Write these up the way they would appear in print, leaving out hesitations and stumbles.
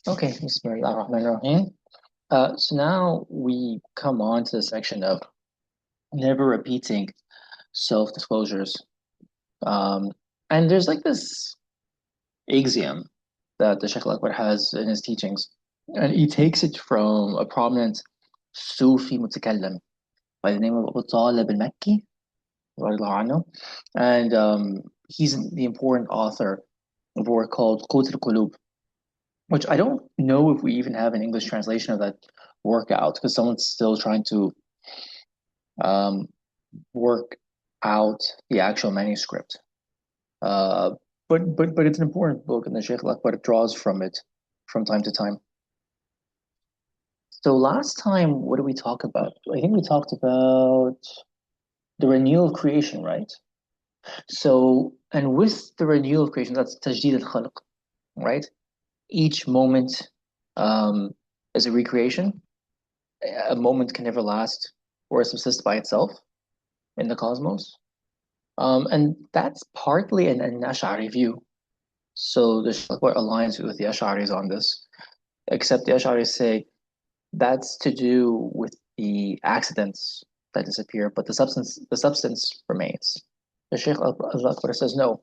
Okay, Bismillahirrahmanirrahim. So now we come on to the section of never repeating self-disclosures. Um, and there's like this axiom that the Sheikh Al-Akbar has in his teachings, and he takes it from a prominent Sufi mutakallim by the name of Abu Talib al-Makki, radiallahu anhu. And he's the important author of a work called Qut al-Qulub, which I don't know if we even have an English translation of that workout because someone's still trying to um, work out the actual manuscript. Uh, but it's an important book, and the Sheikh Al-Akbar draws from it from time to time. So last time, what did we talk about? I think we talked about the renewal of creation, right? So, and with the renewal of creation, that's tajdid al-khalq, right? Each moment um, is a recreation. A moment can never last or subsist by itself in the cosmos. And that's partly an Ash'ari view. So the Shaikhwar aligns with the Ash'aris on this, except the Ash'aris say that's to do with the accidents that disappear, but the substance remains. The Shaykh al-Akbar says no,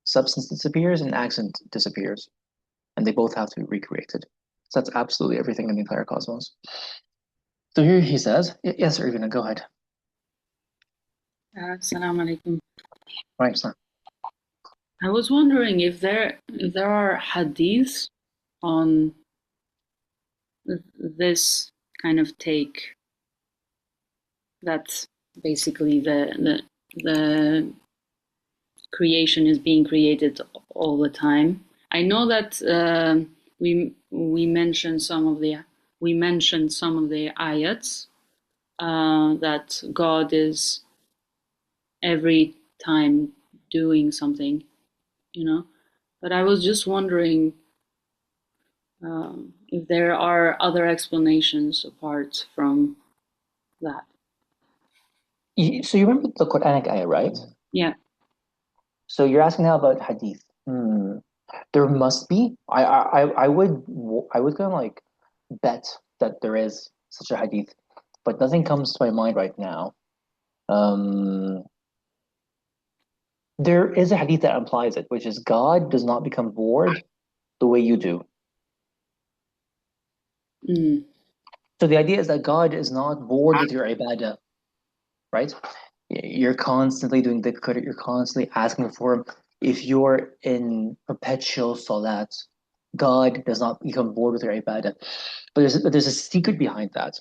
substance disappears and accident disappears, and they both have to be recreated. So that's absolutely everything in the entire cosmos. So here he says, yes, Irvina, go ahead. Assalamu alaikum. Right, sir. I was wondering if there are hadiths on this kind of take that basically the creation is being created all the time. I know that we mentioned some of the ayats that God is every time doing something, you know. But I was just wondering if there are other explanations apart from that. So you remember the Quranic ayah, right? Yeah. So you're asking now about hadith. There must be. I would kind of like bet that there is such a hadith, but nothing comes to my mind right now. Um, there is a hadith that implies it, which is God does not become bored the way you do. Mm. So the idea is that God is not bored with your ibadah, right? You're constantly doing dhikr, you're constantly asking for him. If you're in perpetual salat, God does not become bored with your ibadah. But there's a secret behind that.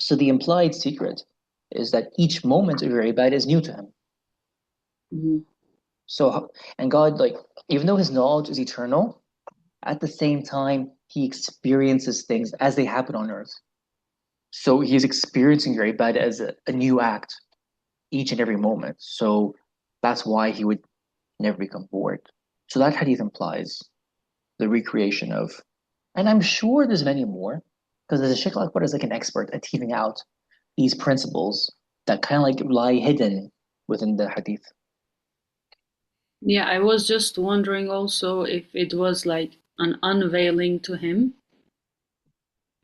So the implied secret is that each moment of your ibadah is new to him. Mhm. So and God, like, even though his knowledge is eternal, at the same time he experiences things as they happen on earth. So he's experiencing your ibadah as a new act each and every moment. So that's why he would never become bored. So that hadith implies the recreation of, and I'm sure there's many more, because the Sheikh Al-Akbar is like an expert at teasing out these principles that kind of like lie hidden within the hadith. Yeah, I was just wondering also if it was like an unveiling to him.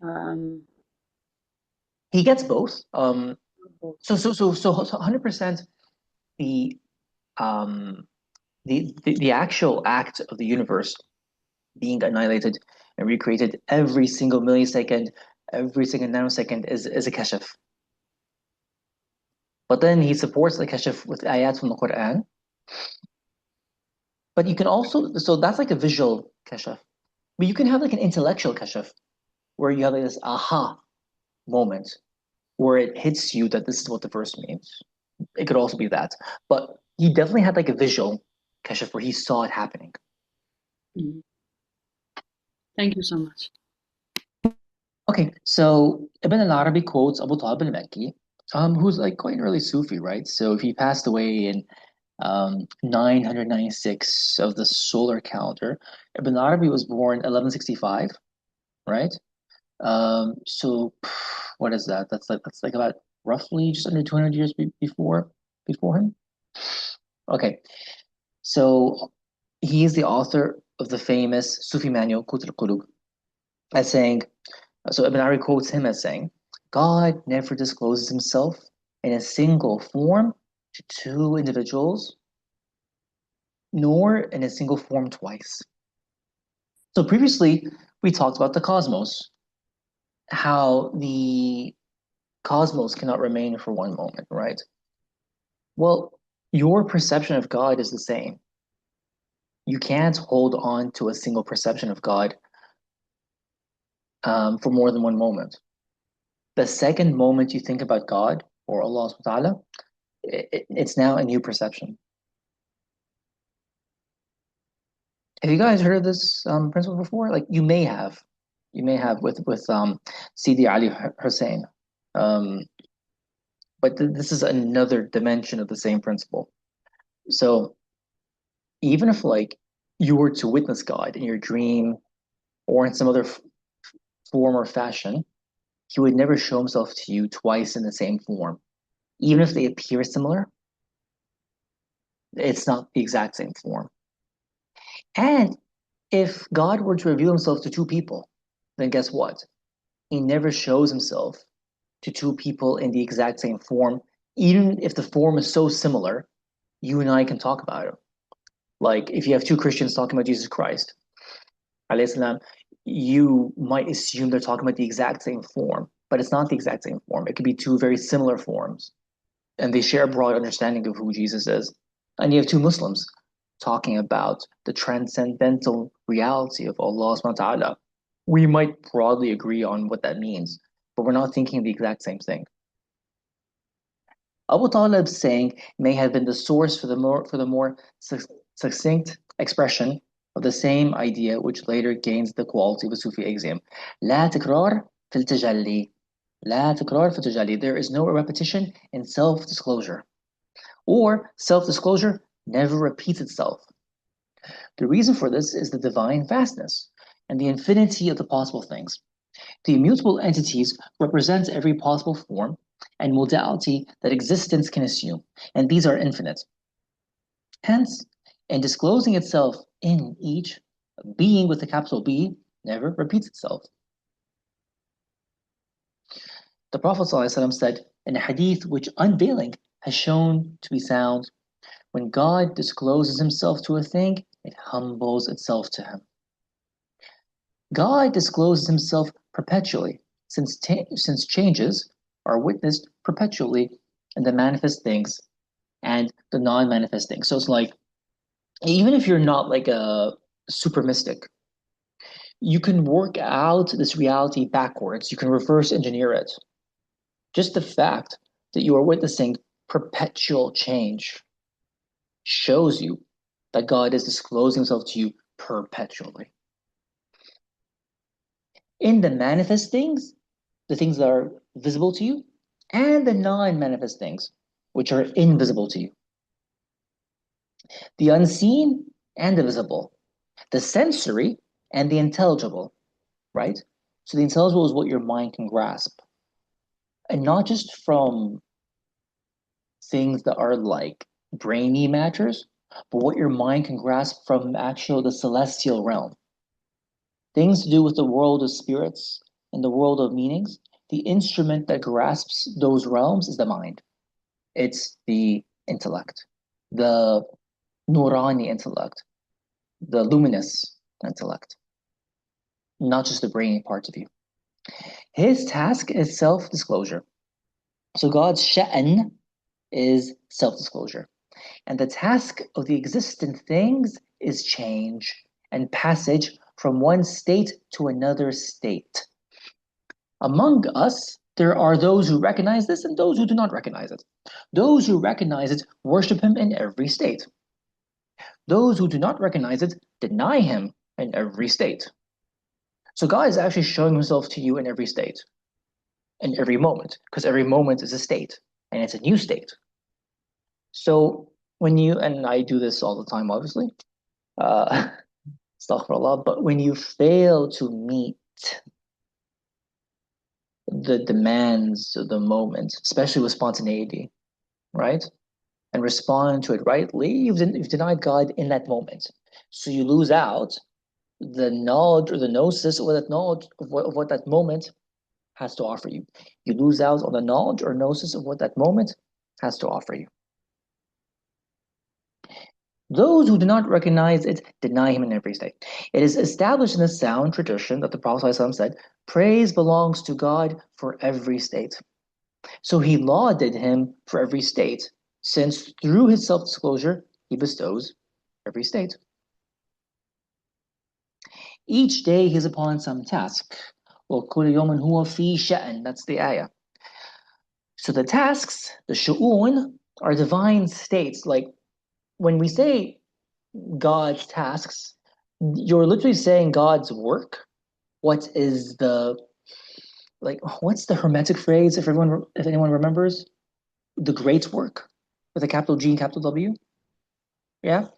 Um, He gets both. So 100% the um the actual act of the universe being annihilated and recreated every single millisecond, every single nanosecond is a kashf. But then he supports the kashf with ayat from the Quran. But you can also, so that's like a visual kashf. But you can have like an intellectual kashf where you have like this aha moment where it hits you that this is what the verse means. It could also be that. But he definitely had like a visual kashf where he saw it happening. mhm. Thank you so much. Okay, so Ibn al-Arabi quotes Abu Talib al-Makki, who's like quite an early Sufi, right? So he passed away in 996 of the solar calendar. Ibn Arabi was born 1165, right? So what is that? That's like about roughly just under 200 years before him. Okay, so he is the author of the famous Sufi manual Qut al-Qulub. as saying, so Ibn Ari quotes him as saying, God never discloses himself in a single form to two individuals, nor in a single form twice. So previously, we talked about the cosmos, how the cosmos cannot remain for one moment, right? Well, your perception of God is the same. You can't hold on to a single perception of God for more than one moment. The second moment you think about God or Allah subhanahu wa ta'ala, it's now a new perception. Have you guys heard of this principle before? Like you may have with Sidi Ali Hussein, um, but this is another dimension of the same principle. So even if like you were to witness God in your dream or in some other form or fashion, He would never show Himself to you twice in the same form, even if they appear similar. It's not the exact same form. And if God were to reveal Himself to two people, then guess what? He never shows Himself to two people in the exact same form, even if the form is so similar, you and I can talk about it. Like if you have two Christians talking about Jesus Christ, alayhi salam, you might assume they're talking about the exact same form, but it's not the exact same form. It could be two very similar forms, and they share a broad understanding of who Jesus is. And you have two Muslims talking about the transcendental reality of Allah subhanahu wa ta'ala. We might broadly agree on what that means, but we're not thinking the exact same thing. Abu Talib's saying may have been the source for the more succinct expression of the same idea, which later gains the quality of a Sufi axiom. لا تكرار في التجلي. لا تكرار في التجلي. There is no repetition in self-disclosure. Or self-disclosure never repeats itself. The reason for this is the divine vastness and the infinity of the possible things. The immutable entities represent every possible form and modality that existence can assume, and these are infinite. Hence, in disclosing itself in each, being with a capital B never repeats itself. The Prophet ﷺ said in a hadith which unveiling has shown to be sound, when God discloses himself to a thing, it humbles itself to him. God discloses himself perpetually, since changes are witnessed perpetually in the manifest things and the non-manifest things. So it's like, even if you're not like a super mystic, you can work out this reality backwards. You can reverse engineer it. Just the fact that you are witnessing perpetual change shows you that God is disclosing himself to you perpetually. In the manifest things, the things that are visible to you, and the non-manifest things, which are invisible to you. The unseen and the visible, the sensory and the intelligible, right? So the intelligible is what your mind can grasp. And not just from things that are like brainy matters, but what your mind can grasp from actual the celestial realm. Things to do with the world of spirits and the world of meanings. The instrument that grasps those realms is the mind. It's the intellect, the Nurani intellect, the luminous intellect, not just the brainy parts of you. His task is self disclosure. So God's sha'an is self disclosure. And the task of the existent things is change and passage from one state to another state. Among us, there are those who recognize this and those who do not recognize it. Those who recognize it worship him in every state. Those who do not recognize it deny him in every state. So God is actually showing himself to you in every state, in every moment, because every moment is a state and it's a new state. So when you, and I do this all the time, obviously, uh, astaghfirullah, but when you fail to meet the demands of the moment, especially with spontaneity, right? And respond to it rightly, you've denied God in that moment. So you lose out the knowledge or the gnosis or that knowledge of what that moment has to offer you. You lose out on the knowledge or gnosis of what that moment has to offer you. Those who do not recognize it deny him in every state. It is established in a sound tradition that the Prophet ﷺ said, praise belongs to God for every state. So he lauded him for every state, since through his self-disclosure, he bestows every state. Each day he is upon some task. وَكُلُّ يَوْمٍ هُوَ فِي شَأْنٍ. That's the ayah. So the tasks, the shu'un, are divine states. Like when we say God's tasks, you're literally saying God's work. What is the what's the hermetic phrase if anyone remembers? The great work with a capital G and capital W? Yeah.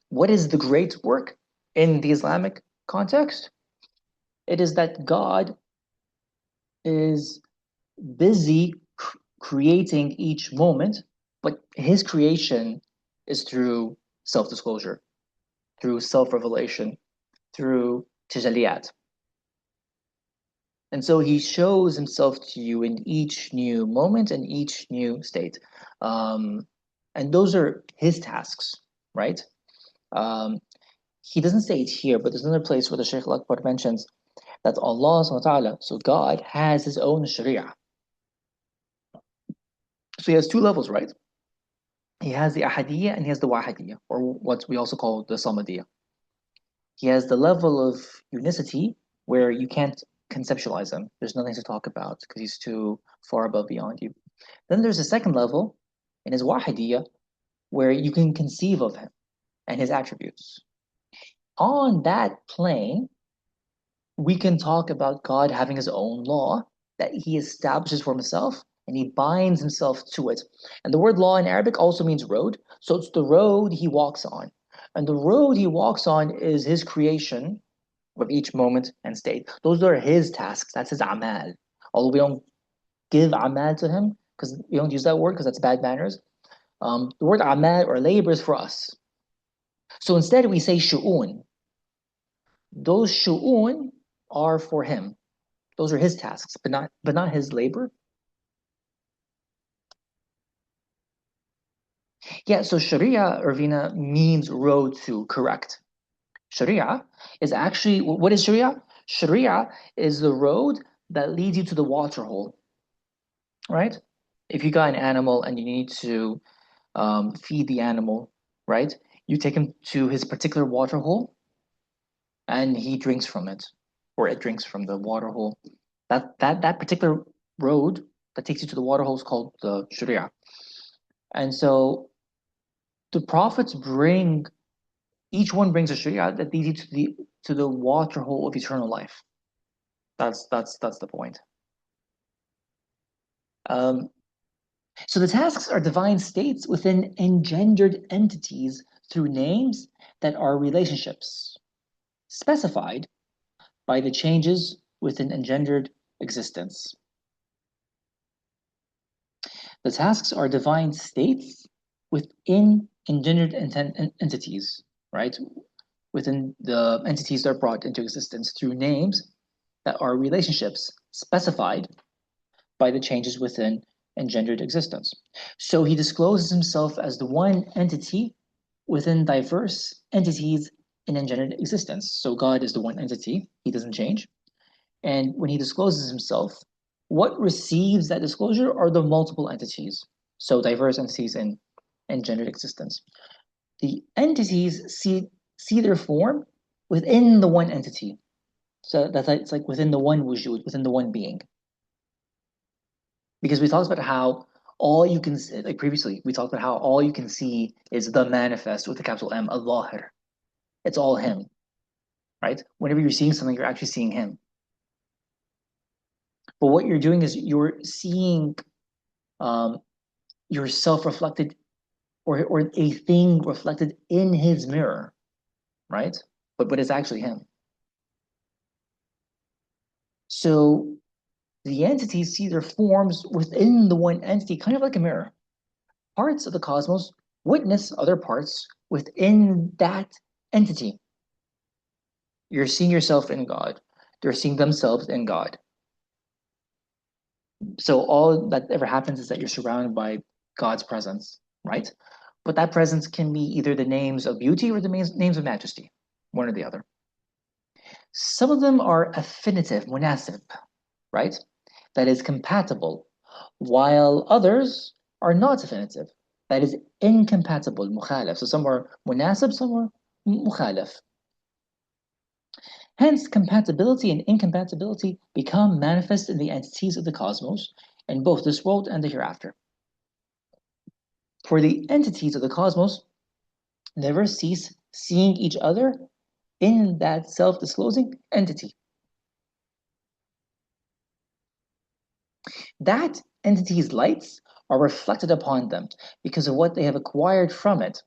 What is the great work in the Islamic context? It is that God is busy creating each moment, but his creation is through self-disclosure, through self-revelation, through tajalliyat. And so he shows himself to you in each new moment and each new state. Um, and those are his tasks, right? Um, he doesn't say it here, but there's another place where the Shaykh al-Akbar mentions that Allah subhanahu wa ta'ala, so God has his own sharia. So he has two levels, right? He has the ahadiyya and he has the wahadiyya, or what we also call the samadiyya. He has the level of unicity where you can't conceptualize him. There's nothing to talk about because he's too far above beyond you. Then there's a second level in his wahidiyya where you can conceive of him and his attributes. On that plane, we can talk about God having his own law that he establishes for himself and he binds himself to it. And the word law in Arabic also means road. So it's the road he walks on. And the road he walks on is his creation of each moment and state. Those are his tasks. That's his amal. Although we don't give amal to him because we don't use that word because that's bad manners. The word amal or labor is for us. So instead we say shu'un. Those shu'un are for him. Those are his tasks, but not his labor. Yeah, so Sharia, Irvina, means road to, correct. Sharia is actually, what is Sharia? Sharia is the road that leads you to the water hole, right? If you got an animal and you need to feed the animal, right? You take him to his particular water hole and he drinks from it, or it drinks from the water hole. That particular road that takes you to the water hole is called the Sharia. And so the prophets bring each one brings a Sharia that leads you to the water hole of eternal life. That's the point. Um, so the tasks are divine states within engendered entities through names that are relationships specified by the changes within engendered existence. The tasks are divine states within engendered entities, right? Within the entities that are brought into existence through names that are relationships specified by the changes within engendered existence. So he discloses himself as the one entity within diverse entities in engendered existence. So God is the one entity, he doesn't change. And when he discloses himself, what receives that disclosure are the multiple entities. So diverse entities in engendered existence. The entities see their form within the one entity. So that's like, it's like within the one wujud, within the one being. Because we talked about how all you can see, like previously, we talked about how all you can see is the manifest with the capital M, Allah. It's all him, right? Whenever you're seeing something, you're actually seeing him. But what you're doing is you're seeing um, yourself reflected or a thing reflected in his mirror, right? But it's actually him. So the entities see their forms within the one entity, kind of like a mirror. Parts of the cosmos witness other parts within that entity. You're seeing yourself in God. They're seeing themselves in God. So all that ever happens is that you're surrounded by God's presence, right? But that presence can be either the names of beauty or the names of majesty, one or the other. Some of them are affinitive, munasib, right? That is compatible, while others are not affinitive, that is incompatible, mukhalif. So some are munasib, some are mukhalif. Hence, compatibility and incompatibility become manifest in the entities of the cosmos, in both this world and the hereafter. For the entities of the cosmos never cease seeing each other in that self-disclosing entity. That entity's lights are reflected upon them because of what they have acquired from it.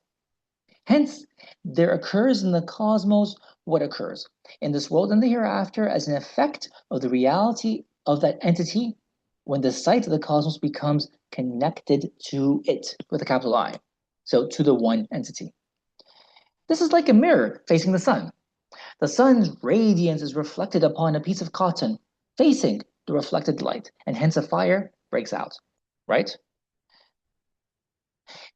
Hence, there occurs in the cosmos what occurs in this world and the hereafter as an effect of the reality of that entity when the sight of the cosmos becomes connected to it with a capital I. So to the one entity. This is like a mirror facing the sun. The sun's radiance is reflected upon a piece of cotton facing the reflected light, and hence a fire breaks out, right?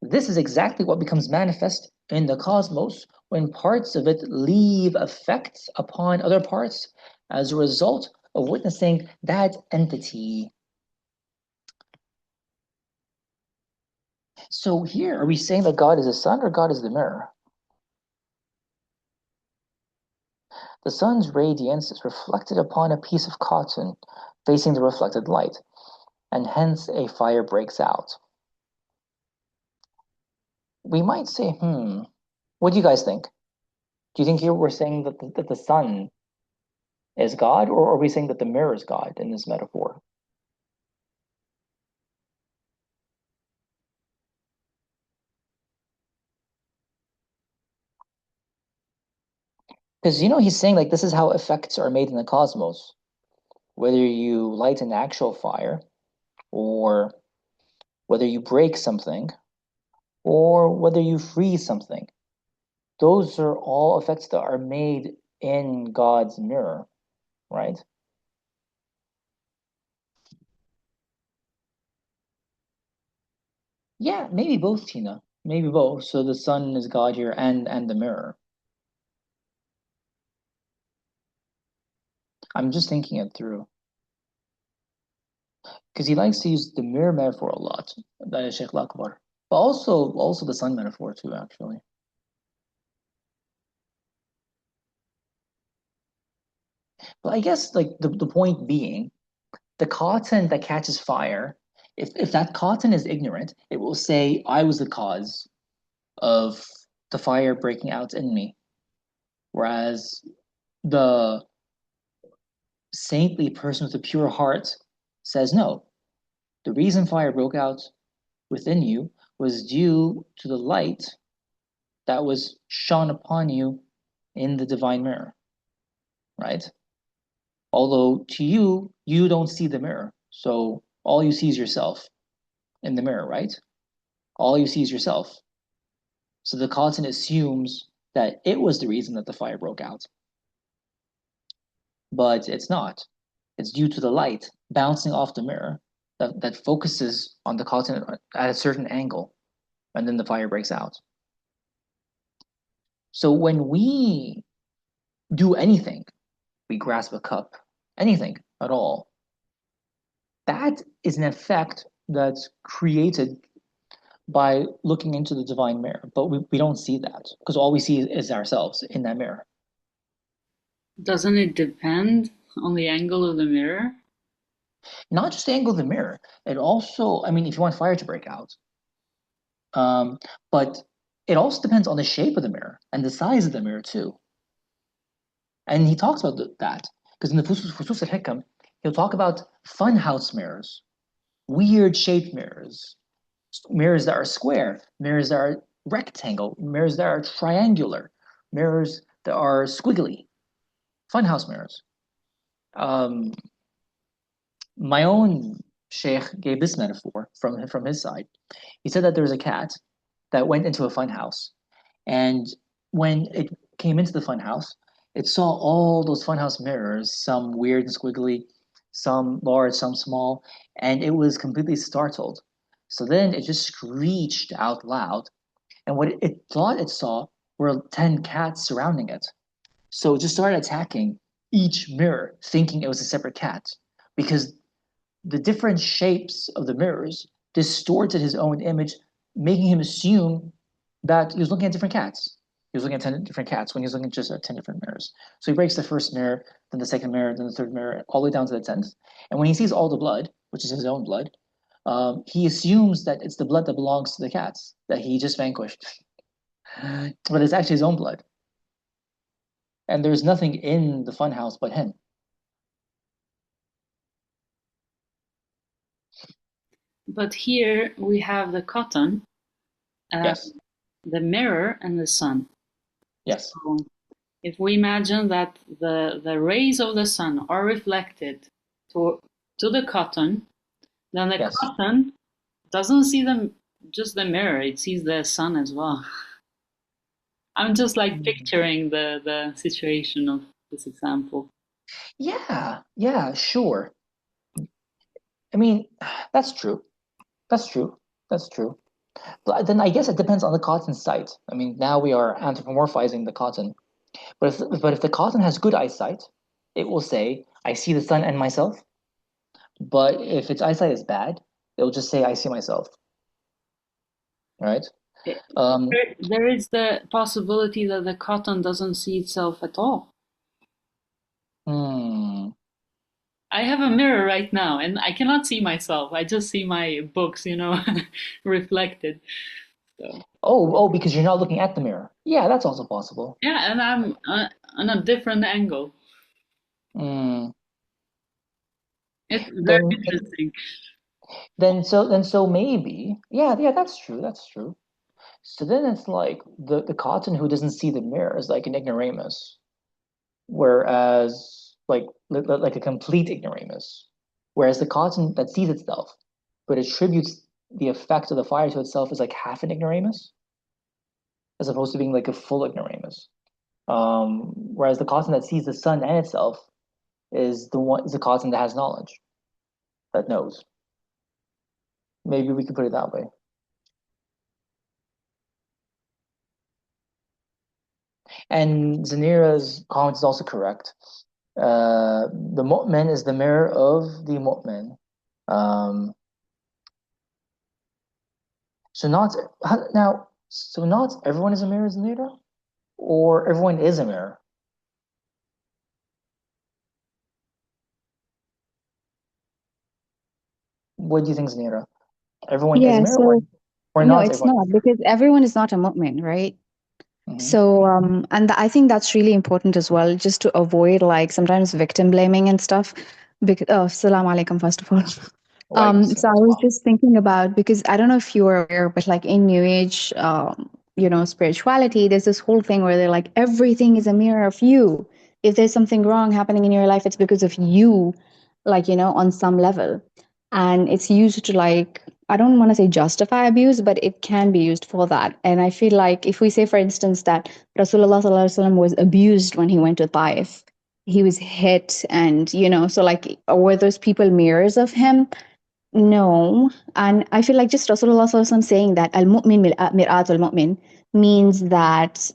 This is exactly what becomes manifest in the cosmos when parts of it leave effects upon other parts as a result of witnessing that entity. So here, are we saying that God is the sun or God is the mirror? The sun's radiance is reflected upon a piece of cotton facing the reflected light, and hence a fire breaks out. We might say, what do you guys think? Do you think here we're saying that the sun is God, or are we saying that the mirror is God in this metaphor? Because he's saying like this is how effects are made in the cosmos. Whether you light an actual fire, or whether you break something, or whether you freeze something, those are all effects that are made in God's mirror, right? Yeah, maybe both, Tina. Maybe both. So the sun is God here and the mirror. I'm just thinking it through. Because he likes to use the mirror metaphor a lot. That is Sheikh Akbar. But also the sun metaphor too, actually. But I guess like the point being, the cotton that catches fire, if that cotton is ignorant, it will say, I was the cause of the fire breaking out in me. Whereas the saintly person with a pure heart says, no, the reason fire broke out within you was due to the light that was shone upon you in the divine mirror, right? Although to you, you don't see the mirror. So all you see is yourself in the mirror, right? All you see is yourself. So the cotton assumes that it was the reason that the fire broke out, but it's not. It's due to the light bouncing off the mirror that focuses on the cotton at a certain angle, and then the fire breaks out. So when we do anything, we grasp a cup, anything at all, that is an effect that's created by looking into the divine mirror. But we don't see that because all we see is ourselves in that mirror. Doesn't it depend on the angle of the mirror? Not just the angle of the mirror, it also, I mean, if you want fire to break out, um, but it also depends on the shape of the mirror and the size of the mirror too. And he talks about that because in the Fusus al-Hikam, he'll talk about funhouse mirrors, weird shaped mirrors, mirrors that are square, mirrors that are rectangle, mirrors that are triangular, mirrors that are squiggly, funhouse mirrors. Um, my own sheikh gave this metaphor from his side. He said that there was a cat that went into a funhouse, and when it came into the funhouse, It saw all those funhouse mirrors, some weird and squiggly, some large, some small, and it was completely startled. So then it just screeched out loud, and what it thought it saw were 10 cats surrounding it. So it just started attacking each mirror, thinking it was a separate cat, because the different shapes of the mirrors distorted his own image, making him assume that he was looking at different cats. He was looking at 10 different cats when he was looking just at 10 different mirrors. So he breaks the first mirror, then the second mirror, then the third mirror, all the way down to the 10th. And when he sees all the blood, which is his own blood, he assumes that it's the blood that belongs to the cats that he just vanquished. But it's actually his own blood. And there's nothing in the funhouse but him. But here we have the cotton, uh, Yes. the mirror, and the sun. Yes. So if we imagine that the rays of the sun are reflected to to the cotton, then the Yes. cotton doesn't see them just the mirror; it sees the sun as well. I'm just like picturing the situation of this example. Yeah. Yeah. Sure. I mean, that's true. That's true. That's true. But then I guess it depends on the cotton site. I mean, now we are anthropomorphizing the cotton. But if the cotton has good eyesight, it will say, "I see the sun and myself." But if its eyesight is bad, it will just say, "I see myself." Right? It- Um, there is the possibility that the cotton doesn't see itself at all. hmm. I have a mirror right now and I cannot see myself. I just see my books, reflected. So, Oh, because you're not looking at the mirror. Yeah, that's also possible. yeah, and I'm on a different angle. Hmm. It's very Then, interesting. then so maybe, yeah, that's true. That's true. So then it's like the cotton who doesn't see the mirror is like an ignoramus, whereas like a complete ignoramus, whereas the cotton that sees itself but attributes the effect of the fire to itself is like half an ignoramus, as opposed to being like a full ignoramus. Whereas the cotton that sees the sun and itself is the cotton that has knowledge, that knows. Maybe we could put it that way. And Zanira's comment is also correct. The mu'min is the mirror of the mu'min. Um, so not now. So not everyone is a mirror, Zanira, or everyone is a mirror. What do you think, Zanira? Everyone is a Yeah, mirror, so or no, not it's everyone not is because everyone is not a mu'min, right? a mirror? So, and I think that's really important as well, just to avoid like sometimes victim blaming and stuff. Because, oh, salam alaikum, first of all. So I was just thinking about because I don't know if you are aware, but like in New Age, spirituality, there's this whole thing where they're like everything is a mirror of you. If there's something wrong happening in your life, it's because of you, like on some level, and it's used to like I don't want to say justify abuse, but it can be used for that. And I feel like if we say, for instance, that Rasulullah Sallallahu Alaihi Wasallam was abused when he went to Taif, he was hit, and so like were those people mirrors of him? No. And I feel like just Rasulullah Sallallahu Alaihi Wasallam saying that al mu'min mir'at al mu'min means that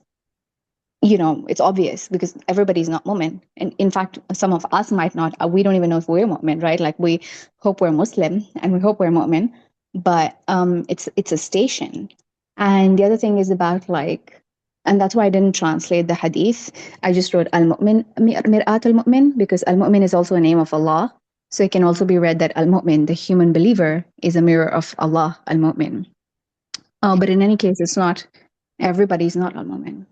it's obvious because everybody's not mu'min. And in fact, some of us might not, we don't even know if we're mu'min, right? Like we hope we're Muslim and we hope we're mu'min, but it's a station. And the other thing is about like, and that's why I didn't translate the hadith. I just wrote al-mu'min, mir'at al-mu'min, because al-mu'min is also a name of Allah. So it can also be read that al-mu'min, the human believer, is a mirror of Allah, al-mu'min. But in any case, it's not, everybody's not al-mu'min.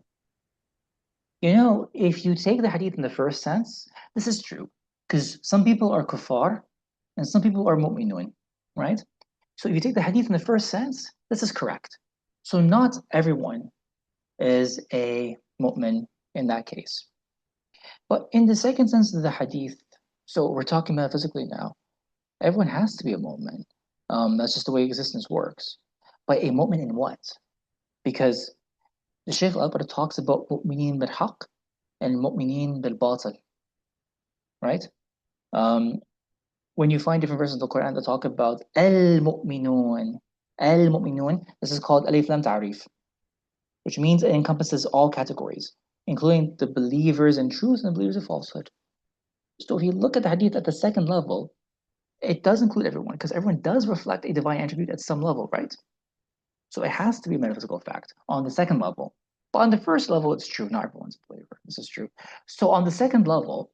If you take the hadith in the first sense, this is true. Because some people are kuffar and some people are mu'minun, right? So if you take the hadith in the first sense, this is correct. So not everyone is a mu'min in that case. But in the second sense of the hadith, so we're talking metaphysically now, everyone has to be a mu'min. That's just the way existence works. But a mu'min in what? Because the Shaykh al-Akbar talks about mu'minin bil haqq, المؤمنين بالباطل, right? When you find different verses of the Quran that talk about al-mu'minun, al-mu'minun, this is called alif lam ta'rif, which means it encompasses all categories, including the believers in truth and the believers in falsehood. So if you look at the hadith at the second level, it does include everyone, because everyone does reflect a divine attribute at some level, right? So it has to be a metaphysical fact on the second level. But on the first level, it's true. Not everyone's a believer. This is true. So on the second level,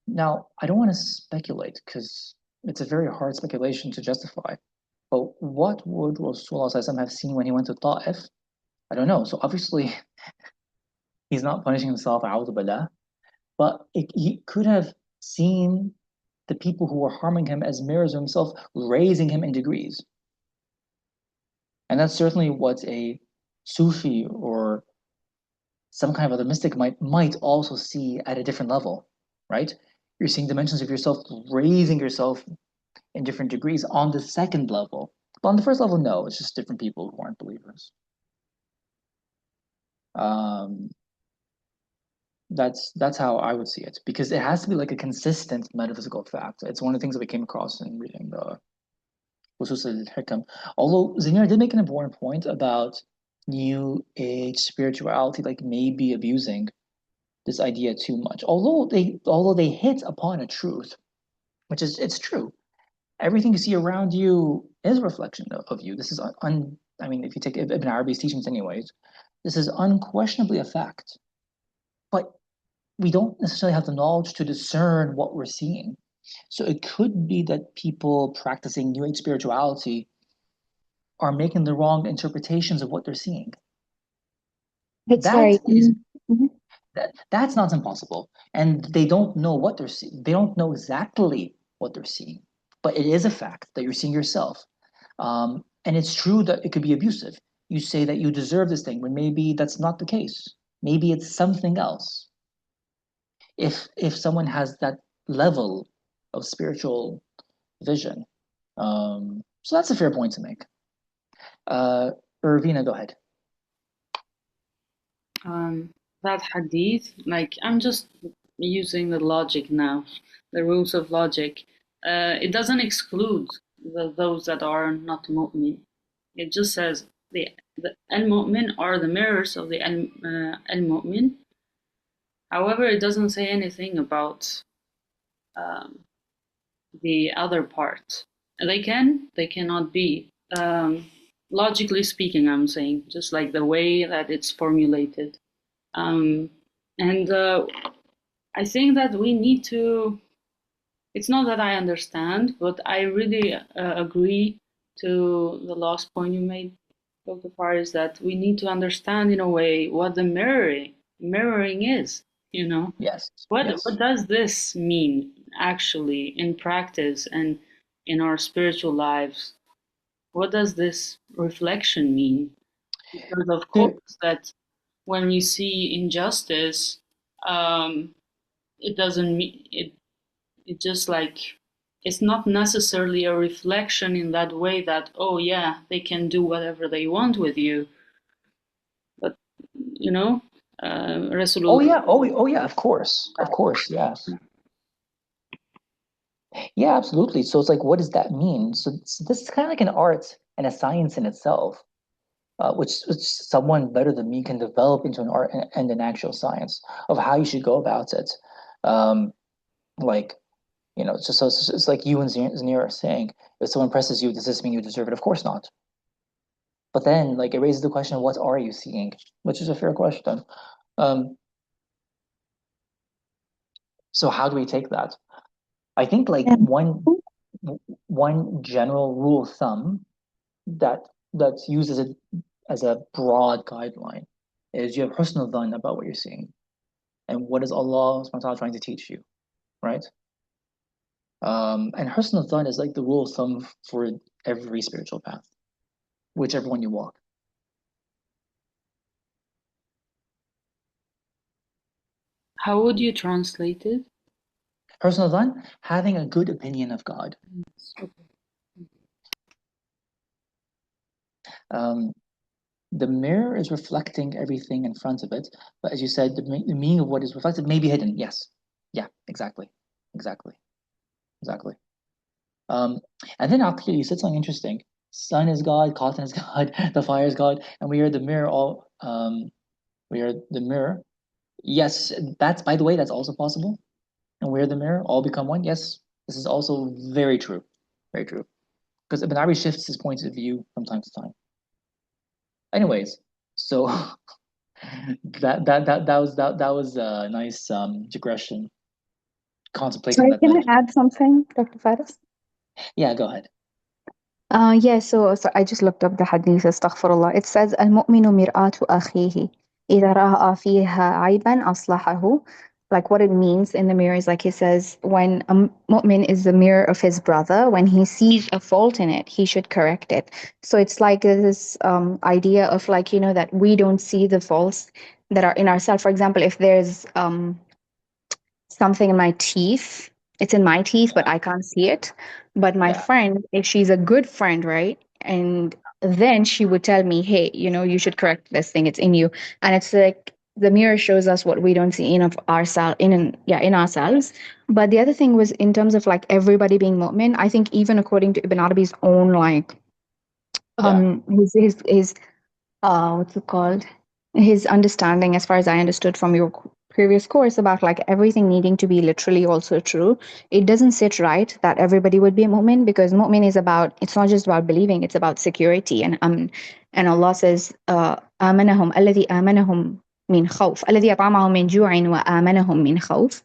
now I don't want to speculate because it's a very hard speculation to justify. But what would Rasulullah have seen when he went to Ta'if? I don't know. So obviously, he's not punishing himself, but he could have seen the people who were harming him as mirrors of himself, raising him in degrees. And that's certainly what a Sufi or some kind of other mystic might also see at a different level, right? You're seeing dimensions of yourself raising yourself in different degrees on the second level. But on the first level, no, it's just different people who aren't believers. That's how I would see it, because it has to be like a consistent metaphysical fact. It's one of the things that we came across in reading the Usus al-Hikam. Although Zinir did make an important point about New Age spirituality, like maybe abusing this idea too much. Although they hit upon a truth, which is it's true. Everything you see around you is a reflection of you. This is I mean, if you take Ibn Arabi's teachings, anyways, this is unquestionably a fact. But we don't necessarily have the knowledge to discern what we're seeing. So it could be that people practicing New Age spirituality are making the wrong interpretations of what they're seeing. It's That is mm-hmm. That's not impossible. And they don't know what they're seeing. They don't know exactly what they're seeing. But it is a fact that you're seeing yourself. And it's true that it could be abusive. You say that you deserve this thing when maybe that's not the case. Maybe it's something else. If someone has that level of spiritual vision. So that's a fair point to make. Irvina, go ahead. That hadith, like I'm just using the logic now, the rules of logic. It doesn't exclude those that are not mu'min. It just says the al-mu'min are the mirrors of the al-mu'min. However, it doesn't say anything about the other part. They cannot be. Logically speaking, I'm saying, just like the way that it's formulated. And I think that we need to, it's not that I understand, but I really agree to the last point you made, Dr. Farr, is that we need to understand in a way what the mirroring is, you know? Yes. What Yes. does this mean actually in practice and in our spiritual lives? What does this reflection mean? Because of course that when we see injustice, it doesn't mean it just like it's not necessarily a reflection in that way that, oh yeah, they can do whatever they want with you. But you know, Rasulullah. Oh yeah, of course, yes. Yeah, absolutely. So it's like, what does that mean? So this is kind of like an art and a science in itself, which someone better than me can develop into an art and an actual science of how you should go about it. Like, it's like you and Zanir are saying, if someone presses you, does this mean you deserve it? Of course not. But then, like, it raises the question, what are you seeing? Which is a fair question. So how do we take that? I think like one general rule of thumb that's used as a broad guideline is you have husn dhan about what you're seeing and what is Allah subhanahu wa ta'ala trying to teach you, right? And husn dhan is like the rule of thumb for every spiritual path, whichever one you walk. How would you translate it? Husn dhan, having a good opinion of God. the mirror is reflecting everything in front of it, but as you said, the meaning of what is reflected may be hidden. Yes. Yeah, exactly. Exactly. Exactly. Um, and then after you said something interesting. Sun is God, cotton is God, the fire is God, and we are the mirror all we are the mirror. Yes, that's by the way, that's also possible. And we are the mirror, all become one. Yes, this is also very true. Very true. Because Ibn Arabi shifts his point of view from time to time. Anyways, so that was a nice digression, contemplating on Sorry, that can I metaphor. add something, Dr. Faris? Yeah, go ahead. Yeah, so I just looked up the hadith, astaghfirullah. It says, المؤمن مرآة أخيه إذا رأى فيها عيبا أصلحه. Like what it means in the mirror is like he says, when a mu'min is the mirror of his brother, when he sees a fault in it, he should correct it. So it's like this idea of like, that we don't see the faults that are in ourselves. For example, if there's something in my teeth. It's in my teeth, but Yeah, I can't see it. But my yeah, friend, if she's a good friend, right? And then she would tell me, hey, you should correct this thing. It's in you. And it's like the mirror shows us what we don't see in of ourselves in ourselves. But the other thing was in terms of like everybody being mu'min, I think even according to Ibn Arabi's own like yeah, his what's it called? His understanding, as far as I understood from your previous course, about like everything needing to be literally also true. It doesn't sit right that everybody would be a mu'min because mu'min is about, it's not just about believing, it's about security. And Allah says, آمنهم الذي آمنهم من خوف الذي أطعمهم من جوع وآمنهم من خوف.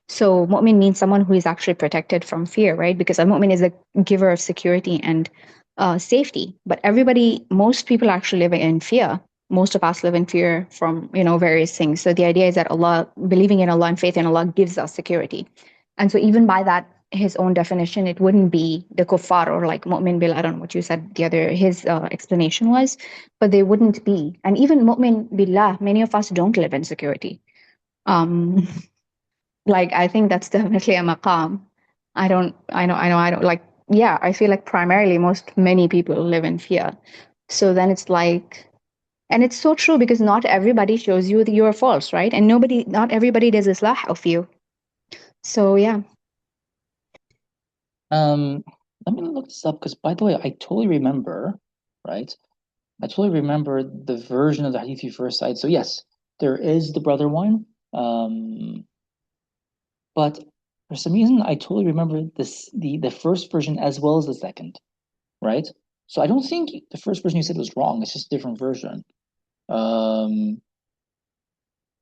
So mu'min means someone who is actually protected from fear, right? Because a mu'min is a giver of security and safety. But most people actually live in fear. Most of us live in fear from various things. So the idea is that Allah, believing in Allah and faith in Allah, gives us security. And so even by that, his own definition, it wouldn't be the kuffar or like mu'min bil. I don't know what you said. His explanation was, but they wouldn't be. And even mu'min billah, many of us don't live in security. Um, like I think that's definitely a maqam. I don't like, yeah, I feel like primarily many people live in fear. So then it's like, and it's so true because not everybody shows you that you're false, right? And not everybody does islah of you. So yeah. Um, let me look this up because, by the way, I totally remember, right? I totally remember the version of the hadith you first cited. So yes, there is the brother one. But for some reason, I totally remember the first version as well as the second, right? So I don't think the first version you said was wrong. It's just a different version. Um,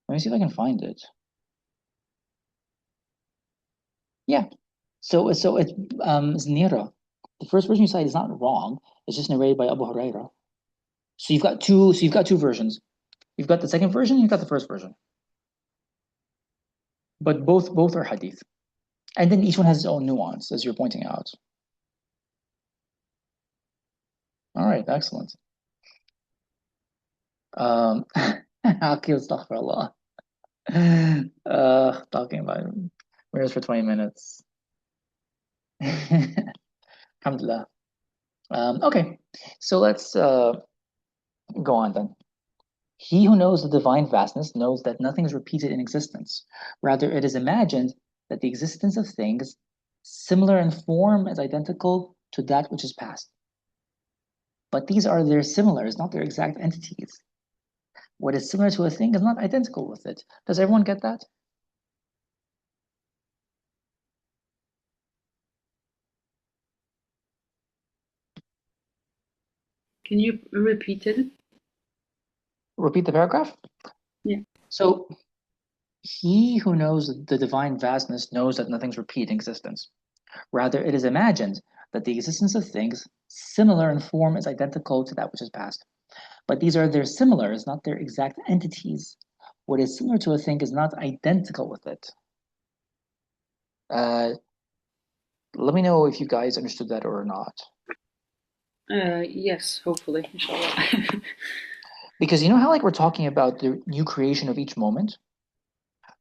Let me see if I can find it. Yeah. So it's Nira. The first version you cited is not wrong. It's just narrated by Abu Huraira. So you've got two versions. You've got the second version, you've got the first version. But both are hadith. And then each one has its own nuance, as you're pointing out. All right, excellent. Akil, astaghfirullah. Talking about mirrors for 20 minutes. Alhamdulillah. Okay, so let's go on then. He who knows the divine vastness knows that nothing is repeated in existence. Rather, it is imagined that the existence of things similar in form is identical to that which is past. But these are their similars, not their exact entities. What is similar to a thing is not identical with it. Does everyone get that? Can you repeat it? Repeat the paragraph. Yeah. So, he who knows the divine vastness knows that nothing's repeat in existence. Rather, it is imagined that the existence of things similar in form is identical to that which is past. But these are their similars, not their exact entities. What is similar to a thing is not identical with it. Uh, Let me know if you guys understood that or not. Yes, hopefully, inshallah. Because you know how like we're talking about the new creation of each moment?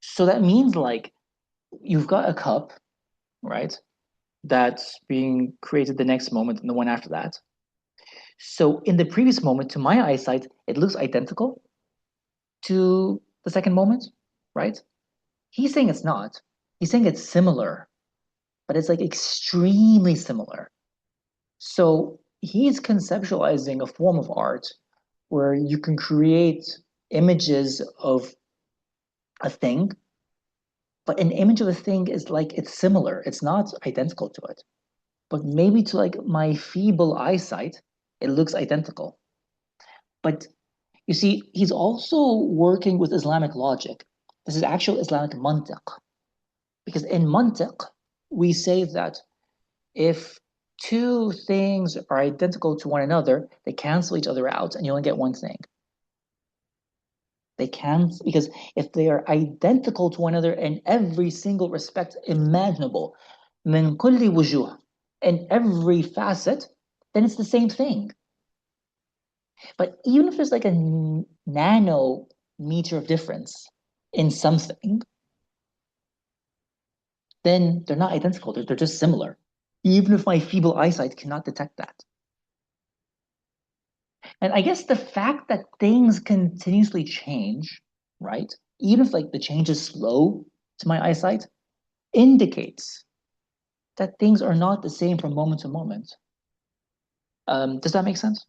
So that means like you've got a cup, right? That's being created the next moment and the one after that. So in the previous moment, to my eyesight, it looks identical to the second moment, right? He's saying it's not. He's saying it's similar, but it's like extremely similar. So he's conceptualizing a form of art where you can create images of a thing, but an image of a thing is like it's similar. It's not identical to it. But maybe to like my feeble eyesight, it looks identical. But you see, he's also working with Islamic logic. This is actual Islamic mantiq. Because in mantiq, we say that if two things are identical to one another, they cancel each other out and you only get one thing. They can't, because if they are identical to one another in every single respect imaginable, min kulli wujuh, in every facet, then it's the same thing. But even if there's like a nanometer of difference in something, then they're not identical. They're just similar. Even if my feeble eyesight cannot detect that. And I guess the fact that things continuously change, right? Even if like the change is slow to my eyesight, indicates that things are not the same from moment to moment. Does that make sense?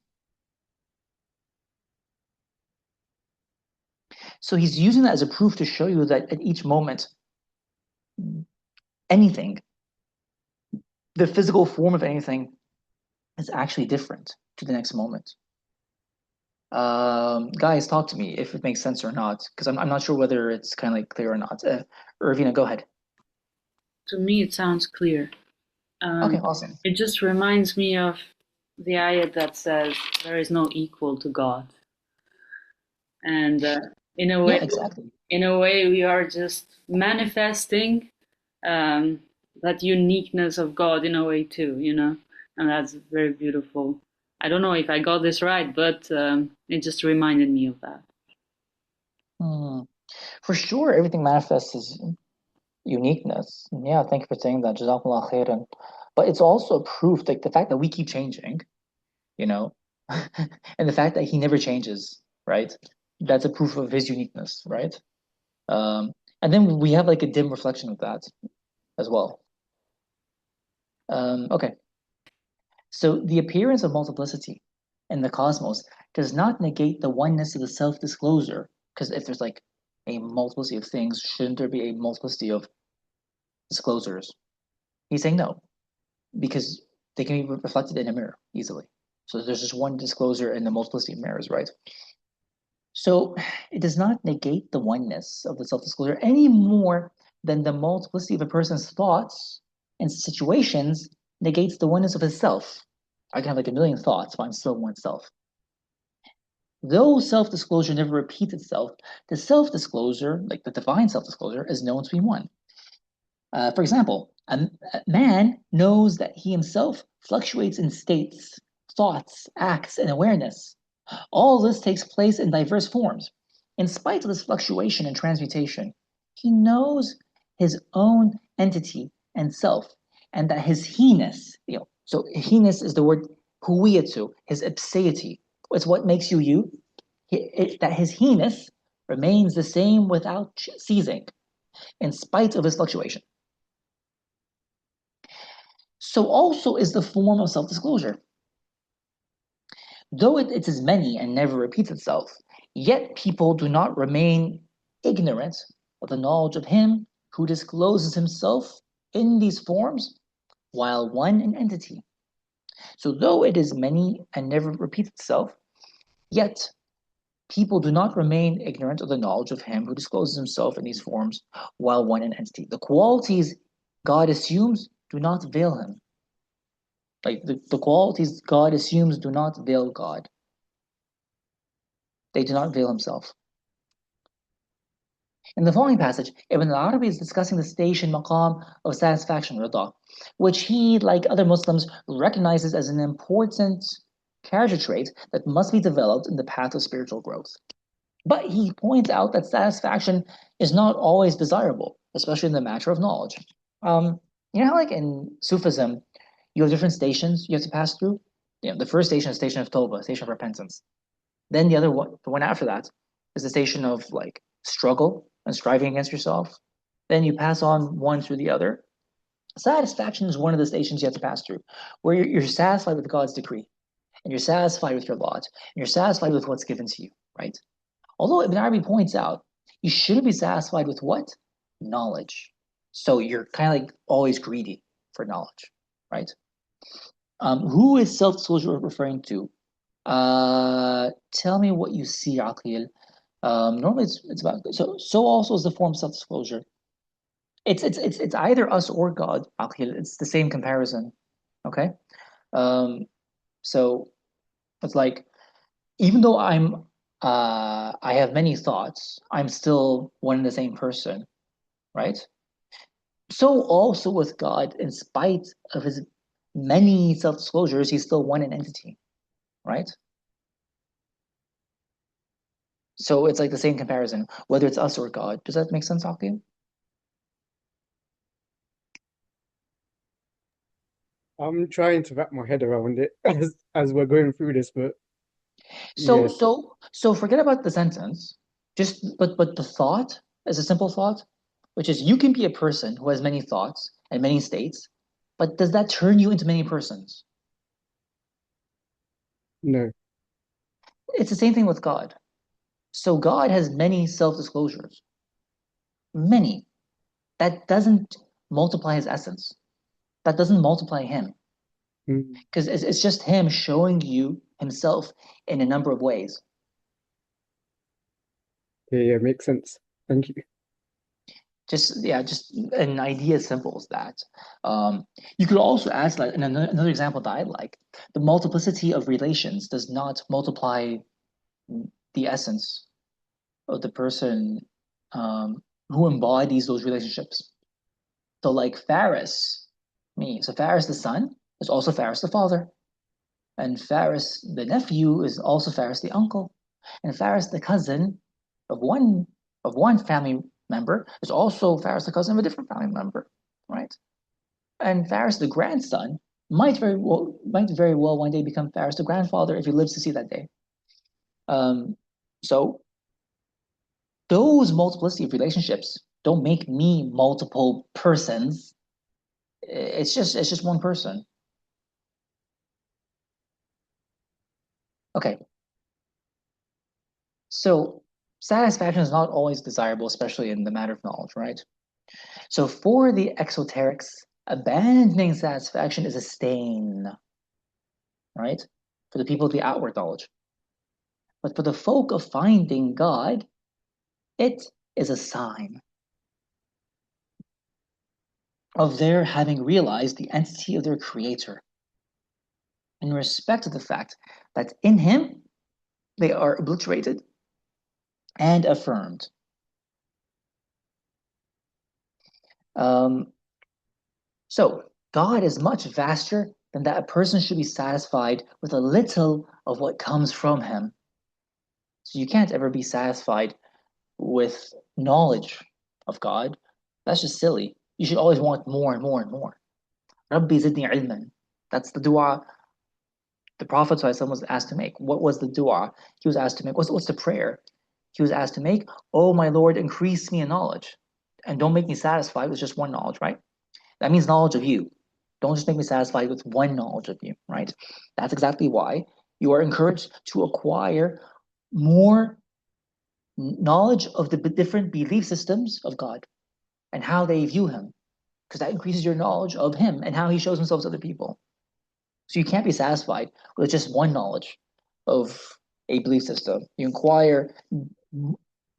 So he's using that as a proof to show you that at each moment, anything, the physical form of anything, is actually different to the next moment. Guys, talk to me if it makes sense or not, because I'm not sure whether it's kind of like clear or not. Irvina, go ahead. To me, it sounds clear. Okay, awesome. It just reminds me of the ayat that says there is no equal to God, and in a way, Yeah, exactly. in a way, we are just manifesting that uniqueness of God in a way too, and that's very beautiful. I don't know if I got this right, but it just reminded me of that. For sure, everything manifests as uniqueness. Yeah, thank you for saying that. Jazakallah khairan. But it's also a proof, like the fact that we keep changing, you know, and the fact that he never changes, right? That's a proof of his uniqueness, right? Um, and then we have like a dim reflection of that as well. Okay. So the appearance of multiplicity in the cosmos does not negate the oneness of the self-disclosure. Because if there's like a multiplicity of things, shouldn't there be a multiplicity of disclosures? He's saying no, because they can be reflected in a mirror easily. So there's just one disclosure in the multiplicity of mirrors, right? So it does not negate the oneness of the self-disclosure any more than the multiplicity of a person's thoughts and situations negates the oneness of his self. I can have like a million thoughts, but I'm still one self. Though self-disclosure never repeats itself, the self-disclosure, like the divine self-disclosure, is known to be one. For example, a man knows that he himself fluctuates in states, thoughts, acts, and awareness. All this takes place in diverse forms. In spite of this fluctuation and transmutation, he knows his own entity and self, and that his he-ness, so he-ness is the word huwiyatu, his ipseity. It's what makes you you. That his he-ness remains the same without ceasing, in spite of his fluctuation. So also is the form of self-disclosure. Though it is many and never repeats itself, yet people do not remain ignorant of the knowledge of him who discloses himself in these forms while one in entity. So though it is many and never repeats itself, yet people do not remain ignorant of the knowledge of him who discloses himself in these forms while one in entity. The qualities God assumes do not veil him. Like the qualities God assumes do not veil God. They do not veil himself. In the following passage, Ibn al-Arabi is discussing the station maqam of satisfaction, rida, which he, like other Muslims, recognizes as an important character trait that must be developed in the path of spiritual growth. But he points out that satisfaction is not always desirable, especially in the matter of knowledge. You know how like in Sufism, you have different stations you have to pass through? the first station is station of Tawbah, station of repentance. Then the other one, the one after that, is the station of like struggle and striving against yourself. Then you pass on one through the other. Satisfaction is one of the stations you have to pass through, where you're satisfied with God's decree, and you're satisfied with your lot, and you're satisfied with what's given to you, right? Although Ibn Arabi points out, you shouldn't be satisfied with what? Knowledge. So you're kind of like always greedy for knowledge, right? Who is self-disclosure referring to? Tell me what you see, Aqil. Normally it's about so also is the form self-disclosure. It's either us or God, Aqil. It's the same comparison. Okay? Um, so it's like even though I have many thoughts, I'm still one and the same person, right? So also with God, in spite of his many self-disclosures, he's still one entity, right? So it's like the same comparison, whether it's us or God. Does that make sense, Aqil? I'm trying to wrap my head around it as we're going through this, but So yes, so so forget about the sentence. Just but the thought is a simple thought, which is you can be a person who has many thoughts and many states, but does that turn you into many persons? no. It's the same thing with God. So God has many self-disclosures, many. That doesn't multiply his essence. That doesn't multiply him. Mm, Because it's just him showing you himself in a number of ways. yeah, makes sense. Thank you. Just an idea as simple as that. You could also ask, like, and another example that I like, the multiplicity of relations does not multiply the essence of the person who embodies those relationships. So, like Faris, me. So Faris the son is also Faris the father, and Faris the nephew is also Faris the uncle, and Faris the cousin of one family member is also Faris the cousin of a different family member, right? And Faris the grandson might very well one day become Faris the grandfather if he lives to see that day. So those multiplicity of relationships don't make me multiple persons. It's just one person. Okay. So satisfaction is not always desirable, especially in the matter of knowledge, right? So for the exoterics, abandoning satisfaction is a stain, right? For the people of the outward knowledge. But for the folk of finding God, it is a sign of their having realized the entity of their creator in respect of the fact that in him they are obliterated and affirmed. Um, so God is much vaster than that a person should be satisfied with a little of what comes from him. So you can't ever be satisfied with knowledge of God. That's just silly. You should always want more and more and more. Rabbi zidni ilman. That's the dua the Prophet was asked to make. What was the dua he was asked to make? What's the prayer he was asked to make? Oh, my Lord, increase me in knowledge. And don't make me satisfied with just one knowledge, right? That means knowledge of you. Don't just make me satisfied with one knowledge of you, right? That's exactly why you are encouraged to acquire more knowledge of the different belief systems of God and how they view him, because that increases your knowledge of him and how he shows himself to other people. So you can't be satisfied with just one knowledge of a belief system. You inquire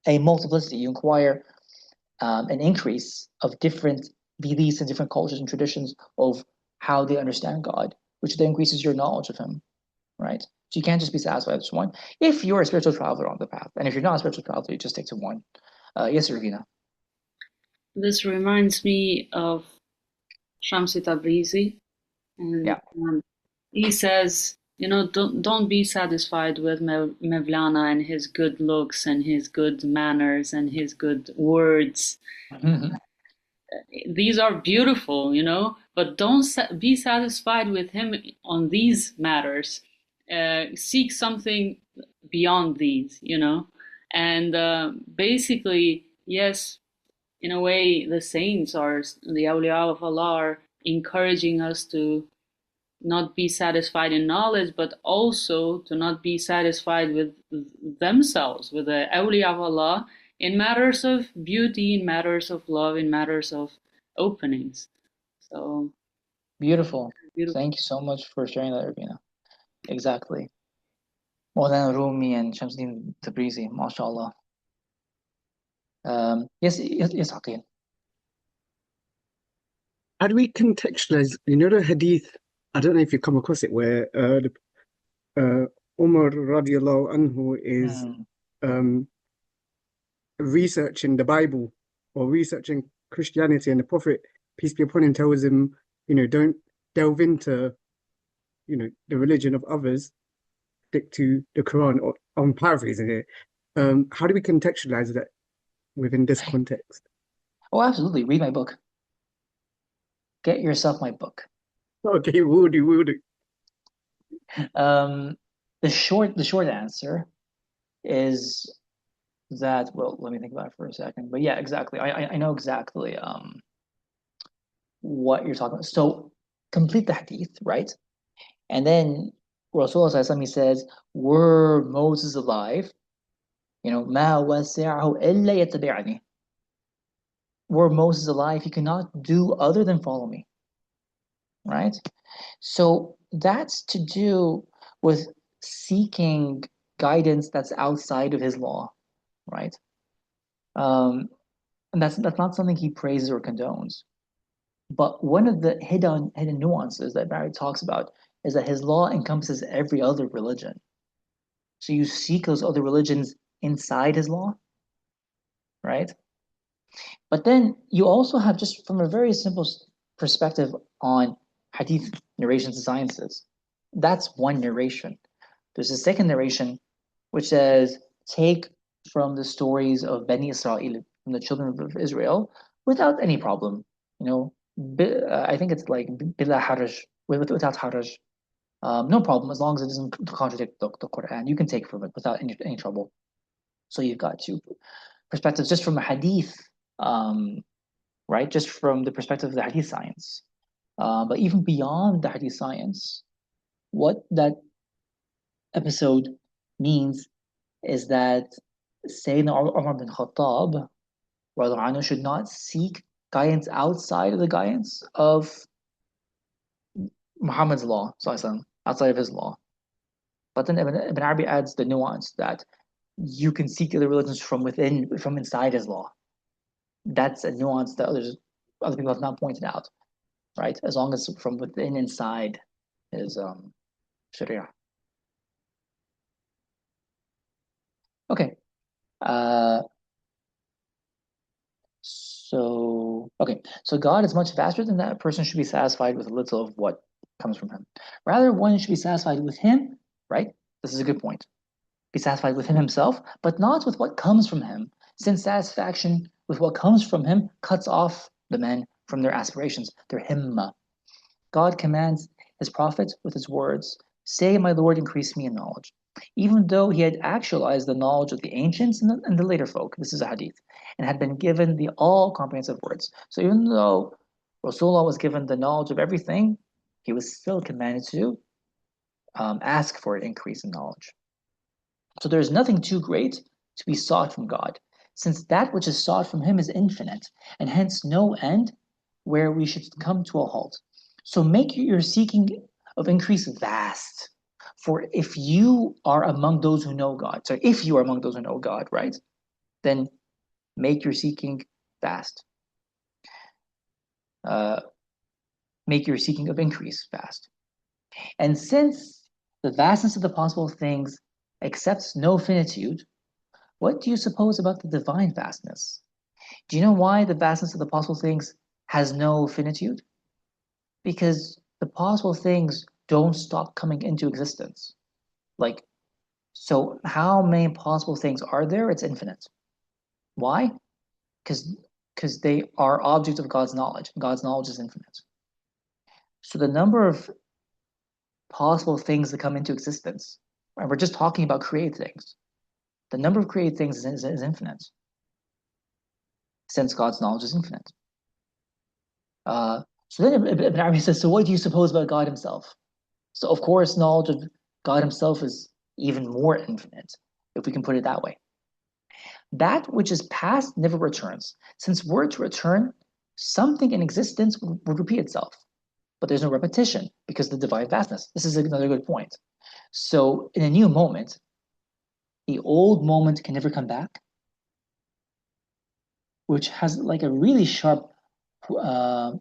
a multiplicity, you inquire an increase of different beliefs and different cultures and traditions of how they understand God, which then increases your knowledge of him, right? So you can't just be satisfied with just one. If you're a spiritual traveler on the path, and if you're not a spiritual traveler, you just stick to one. Yes, Ravina. This reminds me of Shamsi Tabrizi, and Yeah. he says, don't be satisfied with Mevlana and his good looks and his good manners and his good words. Mm-hmm. These are beautiful, but don't be satisfied with him on these matters. Seek something beyond these, you know. And basically, yes, in a way, the saints are, the awliya of Allah are encouraging us to not be satisfied in knowledge, but also to not be satisfied with themselves, with the awliya of Allah, in matters of beauty, in matters of love, in matters of openings. So beautiful. beautiful. Thank you so much for sharing that, Rubina. Exactly. Maulana Rumi and Shamsuddin Tabrizi, mashallah. Yes, Aqil. How do we contextualize, you know, the hadith? I don't know if you come across it, where Umar radiallahu anhu is um, researching the Bible or researching Christianity, and the Prophet, peace be upon him, tells him, you know, don't delve into, you know, the religion of others, stick to the Quran. Or I'm paraphrasing it. How do we contextualize that within this context? Oh, absolutely. Read my book. Get yourself my book. Okay, will do, will do. The short answer is that, well, let me think about it for a second. But yeah, exactly. I know exactly what you're talking about. So complete the hadith, right? And then Rasulullah he says, were Moses alive, you know, ma wasi'ahu illa yattabi'ani. Were Moses alive, he cannot do other than follow me. Right? So that's to do with seeking guidance that's outside of his law, right? And that's not something he praises or condones. But one of the hidden nuances that Barry talks about is that his law encompasses every other religion. So you seek those other religions inside his law, right? But then you also have, just from a very simple perspective on hadith narrations and sciences, that's one narration. There's a second narration which says, take from the stories of Bani Israel, from the children of Israel, without any problem. You know, I think it's like bila haraj, without haraj. No problem, as long as it doesn't contradict the Quran. You can take from it without any trouble. So you've got two perspectives just from a hadith, right? Just from the perspective of the hadith science. But even beyond the hadith science, what that episode means is that Sayyidina Umar bin Khattab should not seek guidance outside of the guidance of Muhammad's law, outside of his law. But then Ibn Arabi adds the nuance that you can seek other religions from within, from inside his law. That's a nuance that other people have not pointed out, right? As long as from within, inside his Sharia. Okay. So God is much vaster than that. A person should be satisfied with a little of what comes from him. Rather, one should be satisfied with him, right? This is a good point. Be satisfied with him himself, but not with what comes from him, since satisfaction with what comes from him cuts off the men from their aspirations, their himma. God commands his prophet with his words, say, my Lord, increase me in knowledge. Even though he had actualized the knowledge of the ancients and the later folk, this is a hadith, and had been given the all-comprehensive words. So even though Rasulullah was given the knowledge of everything, he was still commanded to ask for an increase in knowledge. So there is nothing too great to be sought from God, since that which is sought from him is infinite, and hence no end where we should come to a halt. So make your seeking of increase vast. For if you are among those who know God, so if you are among those who know God, right, then make your seeking vast. Make your seeking of increase vast. And since the vastness of the possible things accepts no finitude, what do you suppose about the divine vastness? Do you know why the vastness of the possible things has no finitude? Because the possible things don't stop coming into existence. Like, so how many possible things are there? It's infinite. Why? Because they are objects of God's knowledge. God's knowledge is infinite. So the number of possible things that come into existence, and we're just talking about created things, the number of created things is infinite, since God's knowledge is infinite. So then Ibn Arabi says, so what do you suppose about God himself? So of course, knowledge of God himself is even more infinite, if we can put it that way. That which is past never returns. Since were to return, something in existence would repeat itself. But there's no repetition because of the divine vastness. This is another good point. So in a new moment, the old moment can never come back, which has like a really sharp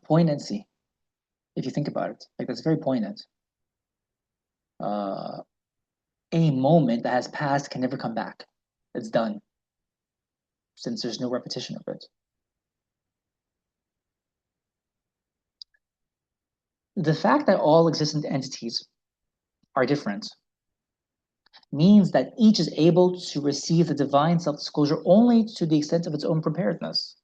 poignancy, if you think about it. Like that's very poignant. A moment that has passed can never come back. It's done, since there's no repetition of it. The fact that all existent entities are different means that each is able to receive the divine self-disclosure only to the extent of its own preparedness.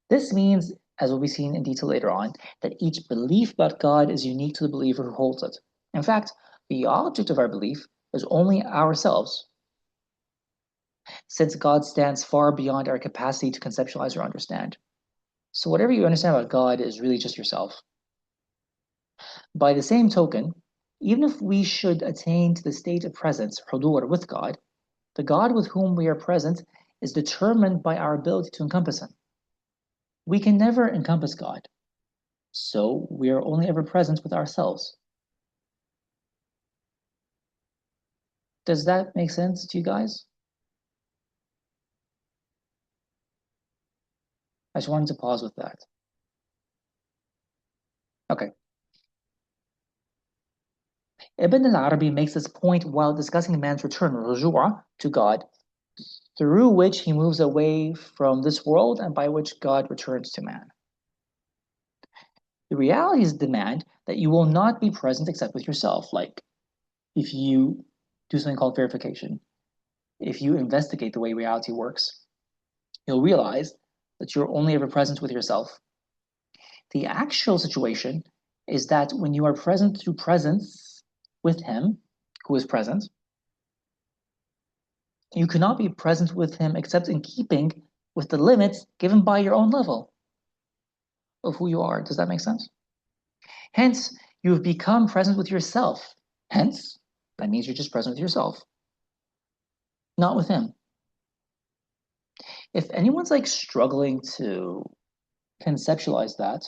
This means, as will be seen in detail later on, that each belief about God is unique to the believer who holds it. In fact, the object of our belief is only ourselves, since God stands far beyond our capacity to conceptualize or understand. So whatever you understand about God is really just yourself. By the same token, even if we should attain to the state of presence, hudur, with God, the God with whom we are present is determined by our ability to encompass him. We can never encompass God, so we are only ever present with ourselves. Does that make sense to you guys? I just wanted to pause with that. Okay. Ibn al-Arabi makes this point while discussing man's return, rujua, to God, through which he moves away from this world and by which God returns to man. The realities demand that you will not be present except with yourself. Like if you do something called verification, if you investigate the way reality works, you'll realize that you're only ever present with yourself. The actual situation is that when you are present through presence with him, who is present, you cannot be present with him except in keeping with the limits given by your own level of who you are. Does that make sense? Hence, you have become present with yourself. Hence, that means you're just present with yourself, not with him. If anyone's like struggling to conceptualize that,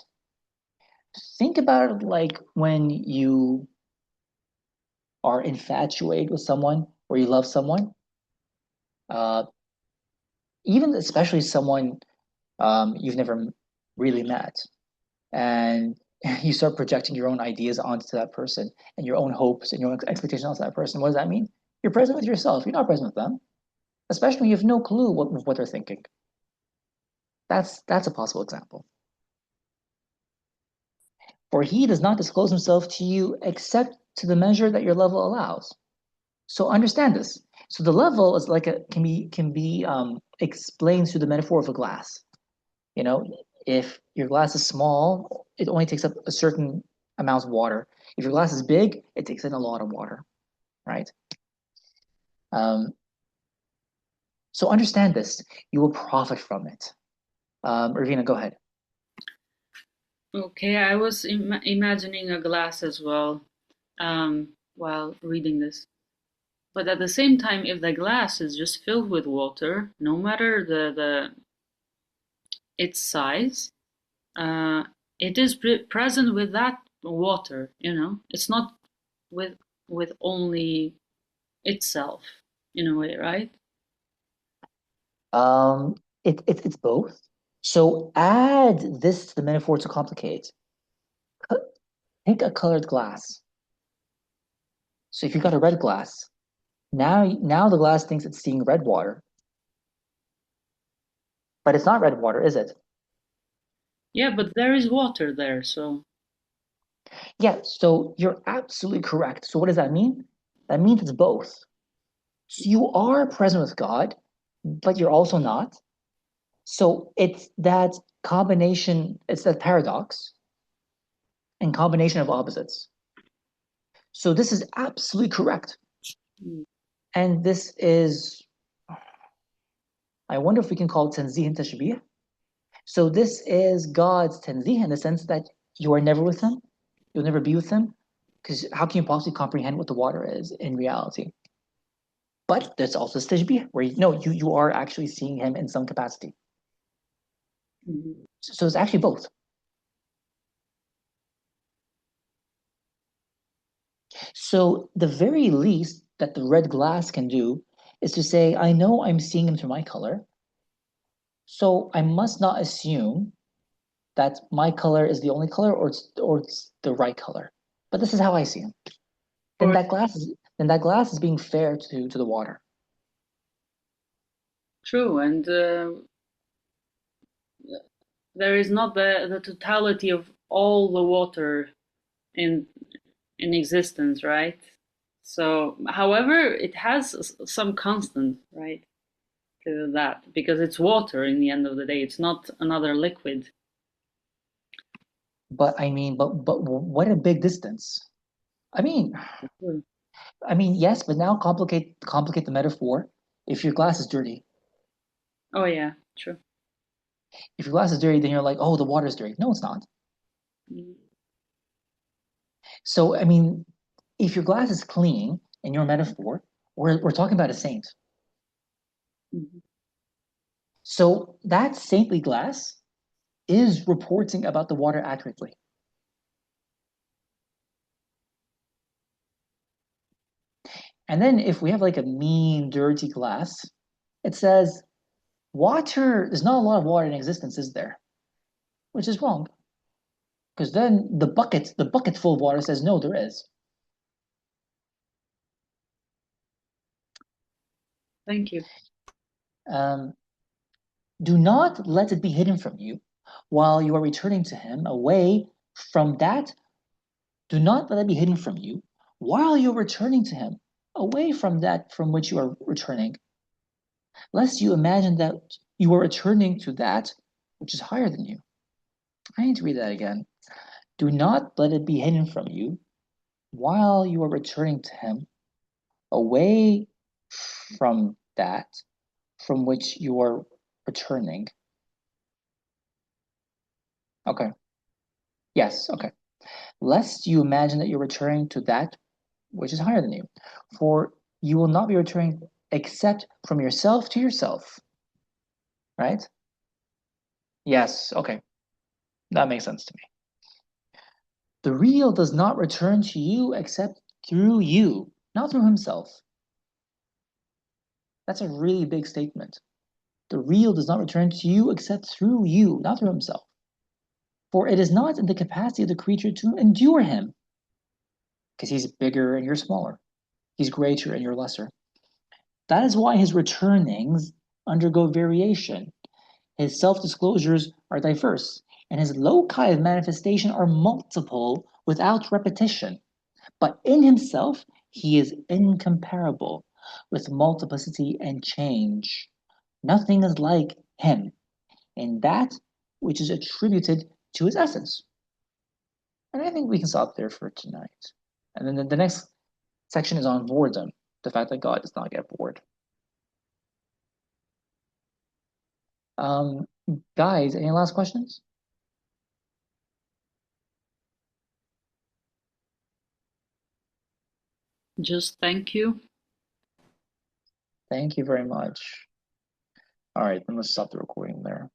think about it like when you are infatuated with someone or you love someone, uh, even especially someone you've never really met, and you start projecting your own ideas onto that person and your own hopes and your own expectations onto that person. What does that mean? You're present with yourself. You're not present with them, especially when you have no clue what they're thinking. That's a possible example. For he does not disclose himself to you except to the measure that your level allows. So understand this. So the level is like can be explained through the metaphor of a glass. You know, if your glass is small, it only takes up a certain amount of water. If your glass is big, it takes in a lot of water, right? So understand this. You will profit from it. Ravina, go ahead. Okay, I was imagining a glass as well while reading this. But at the same time, if the glass is just filled with water, no matter its size, it is present with that water. It's not with only itself in a way, right? It's both. So add this to the metaphor to complicate. Take a colored glass. So if you've got a red glass, now the glass thinks it's seeing red water. But it's not red water, is it? Yeah, but there is water there, so. Yeah, so you're absolutely correct. So what does that mean? That means it's both. So you are present with God, but you're also not. So it's that combination, it's that paradox and combination of opposites. So this is absolutely correct. And this is, I wonder if we can call it tanzih and tashbih. So this is God's tanzih in the sense that you are never with him, you'll never be with him, because how can you possibly comprehend what the water is in reality? But there's also this tashbih, where you are actually seeing him in some capacity. So it's actually both. So the very least that the red glass can do is to say, I know I'm seeing him through my color, so I must not assume that my color is the only color or it's the right color. But this is how I see him. Then that glass is being fair to the water. True, and there is not the totality of all the water in existence, right? So, however, it has some constant, right, to that, because it's water in the end of the day. It's not another liquid. But I mean, but what a big distance. I mean, yes, but now complicate the metaphor. If your glass is dirty. Oh yeah, true. If your glass is dirty, then you're like, oh, the water's dirty. No, it's not. So, I mean, if your glass is clean in your metaphor, we're talking about a saint. So that saintly glass is reporting about the water accurately. And then if we have like a mean, dirty glass, it says, water, there's not a lot of water in existence, is there? Which is wrong. Because then the bucket full of water says, no, there is. Thank you. Do not let it be hidden from you while you are returning to him away from that. Do not let it be hidden from you while you're returning to him away from that from which you are returning, lest you imagine that you are returning to that which is higher than you. I need to read that again. Do not let it be hidden from you while you are returning to him away from that from which you are returning. Okay. Yes, okay. Lest you imagine that you're returning to that which is higher than you. For you will not be returning except from yourself to yourself. Right? Yes, okay. That makes sense to me. The real does not return to you except through you, not through himself. That's a really big statement. The real does not return to you except through you, not through himself. For it is not in the capacity of the creature to endure him, because he's bigger and you're smaller. He's greater and you're lesser. That is why his returnings undergo variation. His self-disclosures are diverse, and his loci of manifestation are multiple without repetition. But in himself, he is incomparable with multiplicity and change. Nothing is like him in that which is attributed to his essence. And I think we can stop there for tonight. And then the next section is on boredom, the fact that God does not get bored. Guys, any last questions? Just thank you. Thank you very much. All right, then let's stop the recording there.